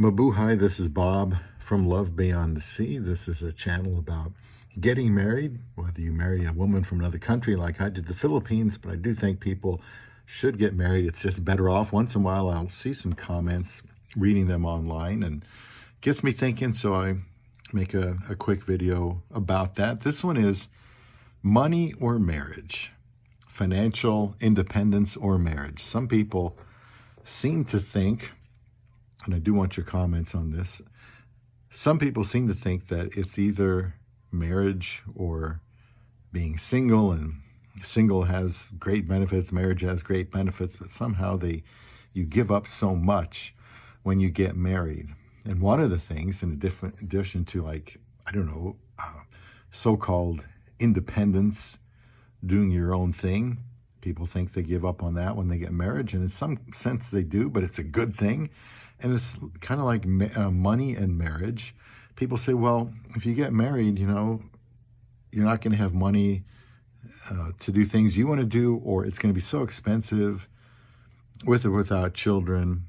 Mabuhay, this is Bob from Love Beyond the Sea. This is a channel about getting married, whether you marry a woman from another country like I did the Philippines, but I do think people should get married. It's just better off. Once in a while, I'll see some comments, reading them online, and gets me thinking, so I make a quick video about that. This one is money or marriage, financial independence or marriage. Some people seem to think, and I do want your comments on this, some people seem to think that it's either marriage or being single, and single has great benefits, marriage has great benefits, but somehow you give up so much when you get married. And one of the things, in addition to, like, I don't know, so-called independence, doing your own thing, people think they give up on that when they get married, and in some sense they do, but it's a good thing. And it's kind of like money and marriage. People say, well, if you get married, you're not going to have money to do things you want to do, or it's going to be so expensive with or without children,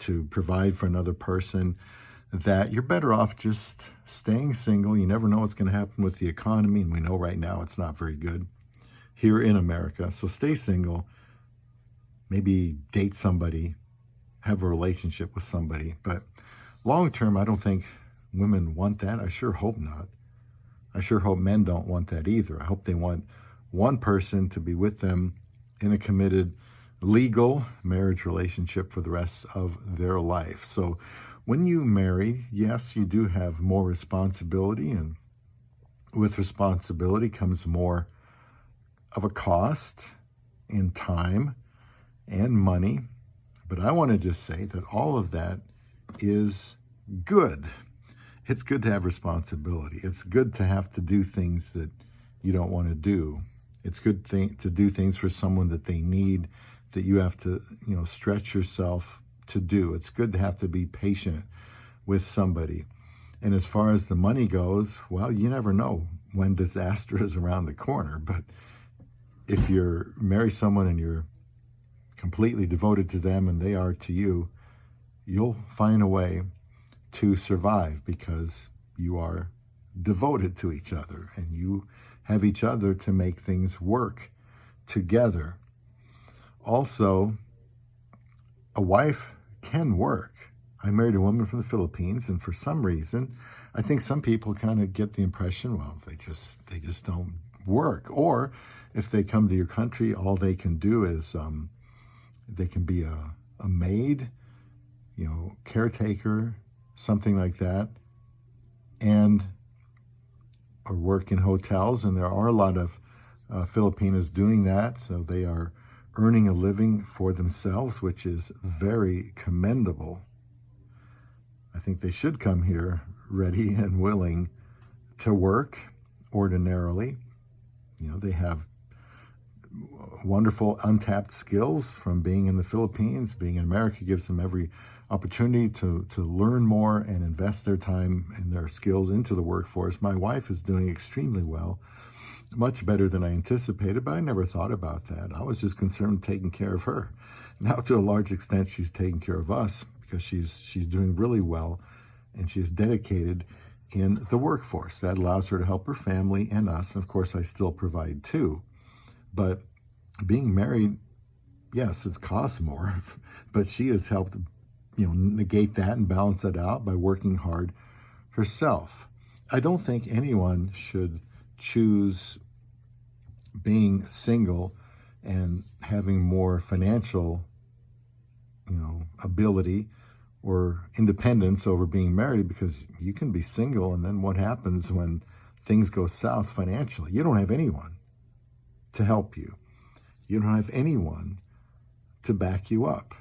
to provide for another person, that you're better off just staying single. You never know what's going to happen with the economy, and we know right now it's not very good here in America. So stay single, maybe date somebody, have a relationship with somebody. But long term, I don't think women want that. I sure hope not. I sure hope men don't want that either. I hope they want one person to be with them in a committed, legal marriage relationship for the rest of their life. So when you marry, yes, you do have more responsibility, and with responsibility comes more of a cost in time and money. But I want to just say that all of that is good. It's good to have responsibility. It's good to have to do things that you don't want to do. It's good to do things for someone that they need, that you have to, stretch yourself to do. It's good to have to be patient with somebody. And as far as the money goes, well, you never know when disaster is around the corner. But if you marry someone and you're completely devoted to them and they are to you, you'll find a way to survive because you are devoted to each other and you have each other to make things work together. Also, a wife can work. I married a woman from the Philippines, and for some reason, I think some people kind of get the impression, well, they just don't work. Or if they come to your country, all they can do is they can be a maid, caretaker, something like that, or work in hotels. And there are a lot of Filipinos doing that. So they are earning a living for themselves, which is very commendable. I think they should come here ready and willing to work ordinarily. They have wonderful untapped skills from being in the Philippines. Being in America gives them every opportunity to learn more and invest their time and their skills into the workforce. My wife is doing extremely well, much better than I anticipated, but I never thought about that. I was just concerned taking care of her. Now, to a large extent, she's taking care of us because she's doing really well, and she's dedicated in the workforce. That allows her to help her family and us. And of course, I still provide too. But being married, yes, it costs more, but she has helped, negate that and balance that out by working hard herself. I don't think anyone should choose being single and having more financial, ability or independence over being married, because you can be single, and then what happens when things go south financially? You don't have anyone to help you. You don't have anyone to back you up.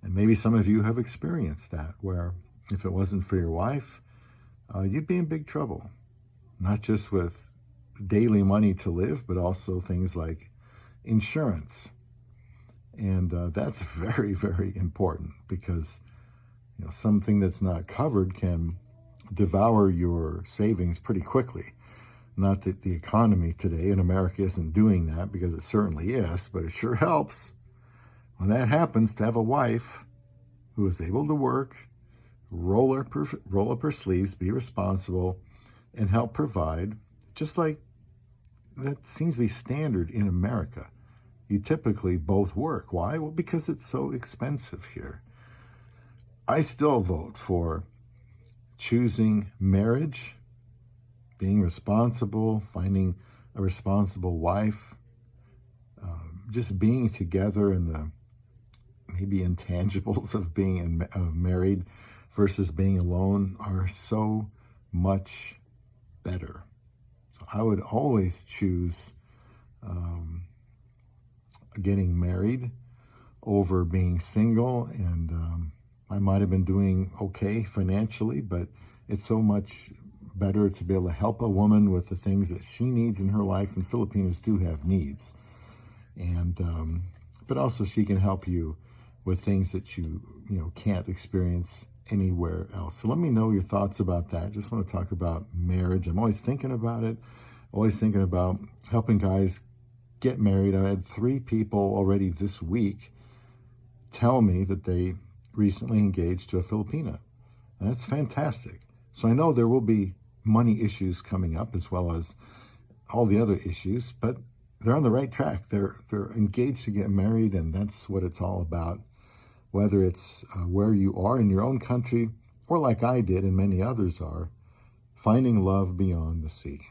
And maybe some of you have experienced that, where if it wasn't for your wife, you'd be in big trouble, not just with daily money to live, but also things like insurance. And that's very, very important, because something that's not covered can devour your savings pretty quickly. Not that the economy today in America isn't doing that, because it certainly is, but it sure helps when that happens to have a wife who is able to work, roll up her sleeves, be responsible, and help provide, just like that seems to be standard in America. You typically both work. Why? Well, because it's so expensive here. I still vote for choosing marriage, being responsible, finding a responsible wife, just being together in the maybe intangibles of being married versus being alone are so much better. So I would always choose getting married over being single, and I might have been doing okay financially, but it's so much better to be able to help a woman with the things that she needs in her life, and Filipinos do have needs, and but also she can help you with things that you can't experience anywhere else. So let me know your thoughts about that. Just want to talk about marriage. I'm always thinking about it, always thinking about helping guys get married. I had 3 people already this week tell me that they recently engaged to a Filipina. And that's fantastic. So I know there will be money issues coming up as well as all the other issues, but they're on the right track. They're engaged to get married, and that's what it's all about. Whether it's where you are in your own country, or like I did and many others are, finding love beyond the sea.